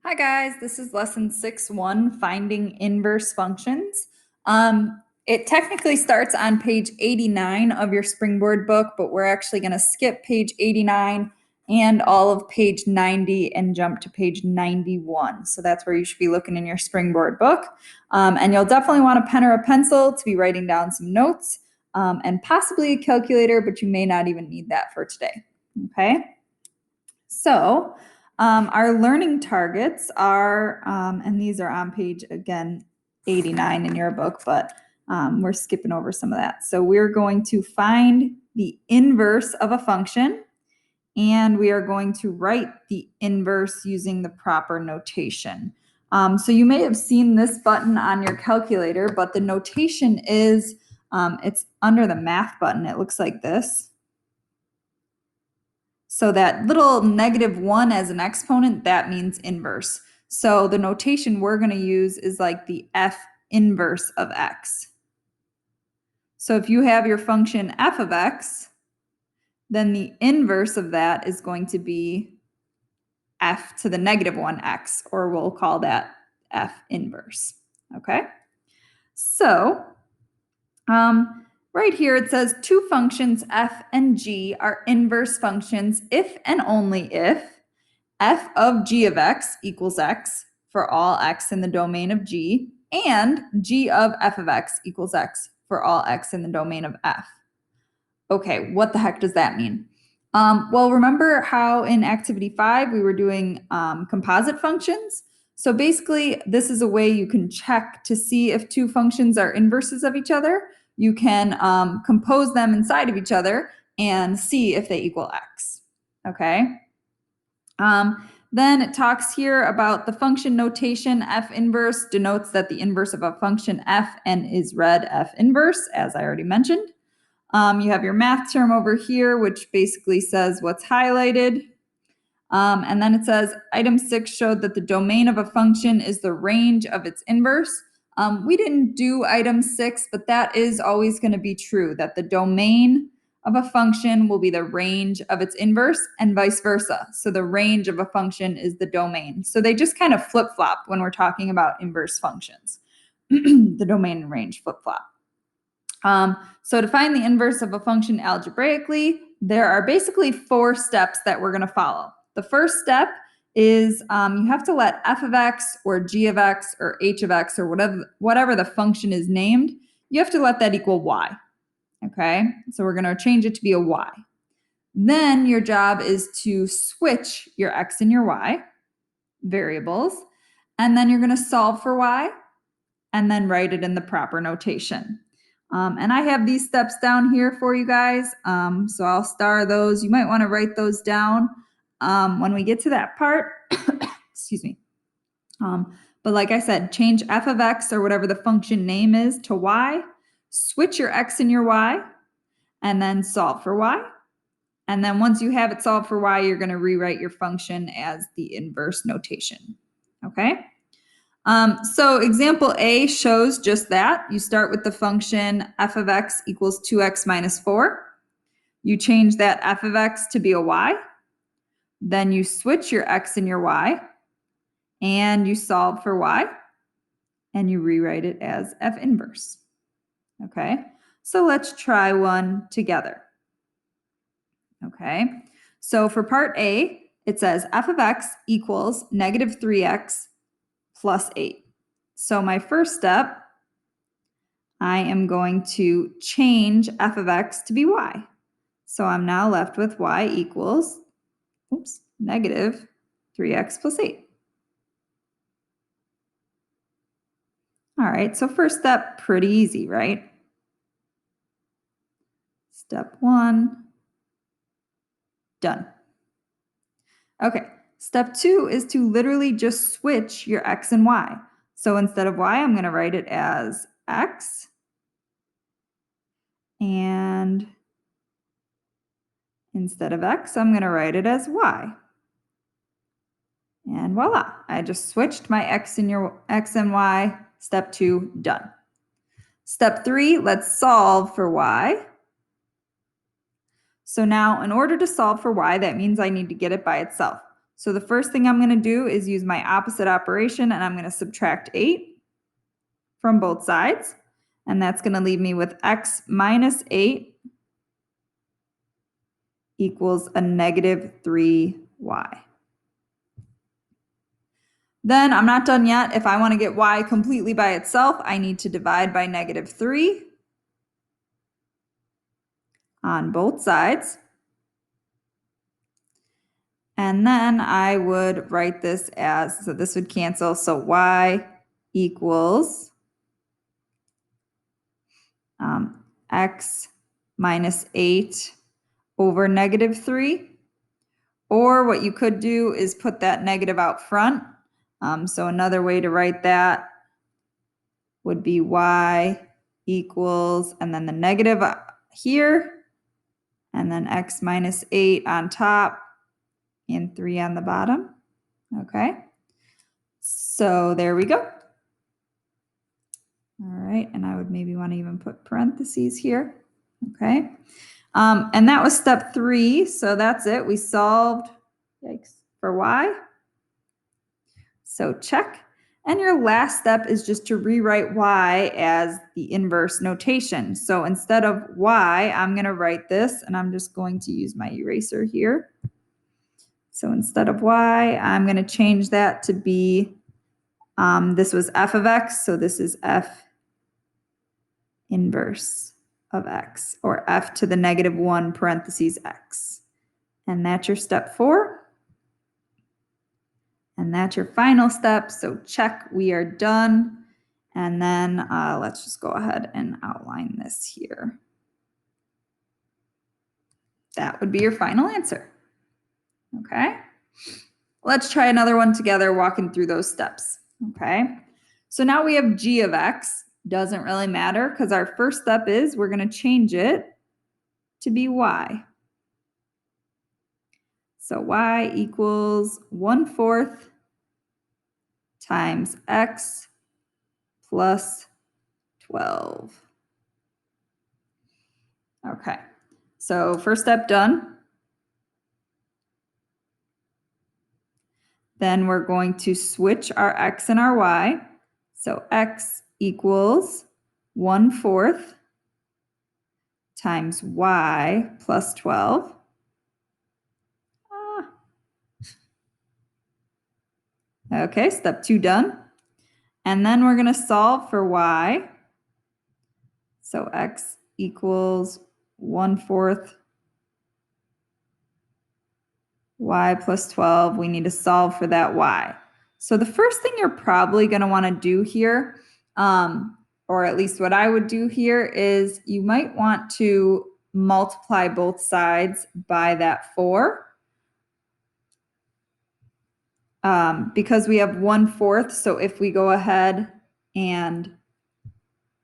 Hi guys, this is lesson 6.1, finding inverse functions. It technically starts on page 89 of your Springboard book, but we're actually going to skip page 89 and all of page 90 and jump to page 91. So that's where you should be looking in your Springboard book. And you'll definitely want a pen or a pencil to be writing down some notes and possibly a calculator, but you may not even need that for today. Okay? So our learning targets are, and these are on page, again, 89 in your book, but we're skipping over some of that. So we're going to find the inverse of a function, and we are going to write the inverse using the proper notation. So you may have seen this button on your calculator, but the notation is, it's under the math button. It looks like this. So that little -1 as an exponent, that means inverse. So the notation we're going to use is like the f inverse of x. So if you have your function f of x, then the inverse of that is going to be f to the -1x, or we'll call that f inverse. Okay? So right here it says two functions f and g are inverse functions if and only if f of g of x equals x for all x in the domain of g, and g of f of x equals x for all x in the domain of f. Okay, what the heck does that mean? Well, remember how in activity 5 we were doing composite functions? So basically, this is a way you can check to see if two functions are inverses of each other. You can compose them inside of each other and see if they equal x. Okay? Then it talks here about the function notation. F inverse denotes that the inverse of a function f and is read f inverse, as I already mentioned. You have your math term over here, which basically says what's highlighted. And then it says item 6 showed that the domain of a function is the range of its inverse. We didn't do item 6, but that is always going to be true, that the domain of a function will be the range of its inverse and vice versa. So the range of a function is the domain. So they just kind of flip-flop when we're talking about inverse functions. The domain and range flip-flop. So to find the inverse of a function algebraically, there are basically 4 steps that we're going to follow. The first step is you have to let f of x or g of x or h of x or whatever the function is named, you have to let that equal y. Okay, so we're going to change it to be a y. Then your job is to switch your x and your y variables, and then you're going to solve for y and then write it in the proper notation. And I have these steps down here for you guys, so I'll star those. You might want to write those down when we get to that part. Excuse me. But like I said, change f of x or whatever the function name is to y, switch your x and your y, and then solve for y. And then once you have it solved for y, you're going to rewrite your function as the inverse notation. Okay? So example A shows just that. You start with the function f of x equals 2x minus 4. You change that f of x to be a y. Then you switch your x and your y, and you solve for y, and you rewrite it as f inverse. Okay, so let's try one together. Okay, so for part A, it says f of x equals -3x plus 8. So my first step, I am going to change f of x to be y. So I'm now left with y equals, -3x plus 8. All right, so first step, pretty easy, right? Step 1, done. Okay, step 2 is to literally just switch your x and y. So instead of y, I'm going to write it as x, and instead of x, I'm going to write it as y. And voila, I just switched my x and y. Step 2, done. Step 3, let's solve for y. So now in order to solve for y, that means I need to get it by itself. So the first thing I'm going to do is use my opposite operation, and I'm going to subtract 8 from both sides. And that's going to leave me with x minus 8 equals a negative 3y. Then I'm not done yet. If I want to get y completely by itself, I need to divide by negative 3 on both sides. And then I would write this as, so this would cancel, so y equals x minus 8 over negative 3. Or what you could do is put that negative out front. So another way to write that would be y equals, and then the negative here, and then x minus 8 on top, and 3 on the bottom. Okay, so there we go. All right, and I would maybe want to even put parentheses here. Okay, and that was step 3, so that's it. We solved, yikes, for y. So check. And your last step is just to rewrite y as the inverse notation. So instead of y, I'm going to write this, and I'm just going to use my eraser here. So instead of y, I'm going to change that to be, this was f of x, so this is f inverse of x, or f to the negative 1 parentheses x. And that's your step 4. And that's your final step. So check, we are done. And then let's just go ahead and outline this here. That would be your final answer. Okay. Let's try another one together, walking through those steps. Okay. So now we have g of x. Doesn't really matter because our first step is we're going to change it to be y. So y equals 1/4 times x plus 12. Okay, so first step done. Then we're going to switch our x and our y. So x equals 1/4 times y plus 12. Okay, step 2 done. And then we're going to solve for y. So x equals 1/4 y plus 12. We need to solve for that y. So the first thing you're probably going to want to do here, or at least what I would do here, is you might want to multiply both sides by that 4. Because we have 1/4, so if we go ahead and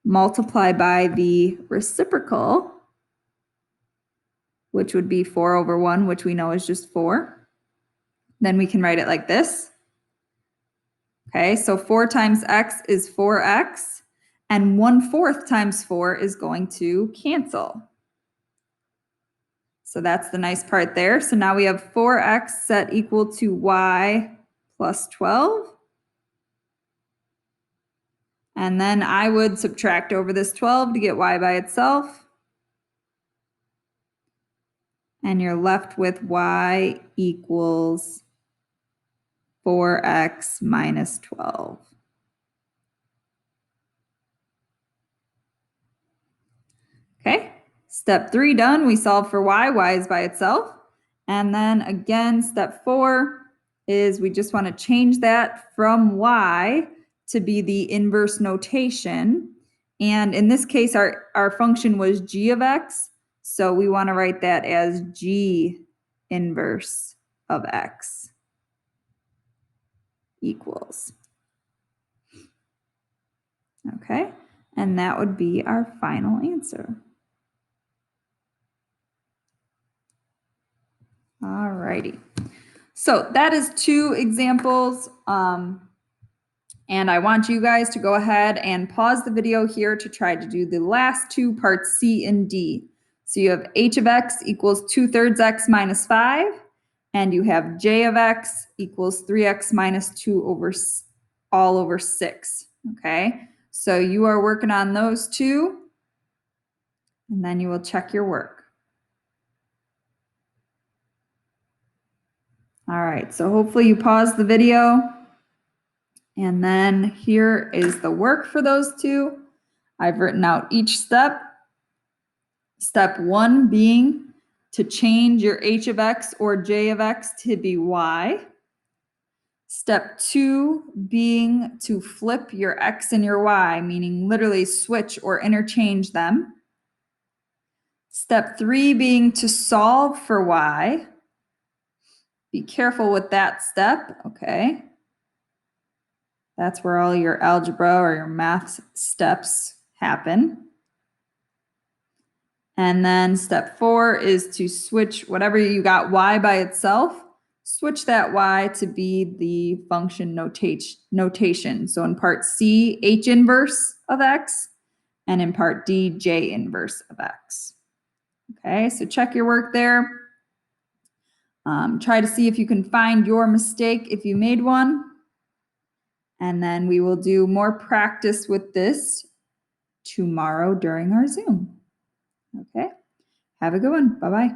multiply by the reciprocal, which would be 4/1, which we know is just 4, then we can write it like this. Okay, so 4 times x is 4x, and 1/4 times 4 is going to cancel. So that's the nice part there. So now we have 4x set equal to y plus 12. And then I would subtract over this 12 to get y by itself. And you're left with y equals 4x minus 12. Okay, step 3 done. We solve for y. Y is by itself. And then again, step 4 is we just want to change that from y to be the inverse notation. And in this case, our function was g of x. So we want to write that as g inverse of x equals. Okay, and that would be our final answer. All righty. So that is 2 examples. And I want you guys to go ahead and pause the video here to try to do the last 2 parts C and D. So you have h of x equals 2/3 x minus 5, and you have j of x equals 3x minus 2 over all over 6, okay? So you are working on those two, and then you will check your work. All right, so hopefully you pause the video, and then here is the work for those two. I've written out each step. Step 1 being to change your h of x or j of x to be y. Step 2 being to flip your x and your y, meaning literally switch or interchange them. Step 3 being to solve for y. Be careful with that step, okay? That's where all your algebra or your math steps happen. And then step 4 is to switch whatever you got y by itself, switch that y to be the function notation. So in part C, h inverse of x, and in part D, j inverse of x. Okay, so check your work there. Try to see if you can find your mistake if you made one. And then we will do more practice with this tomorrow during our Zoom. Okay, have a good one. Bye-bye.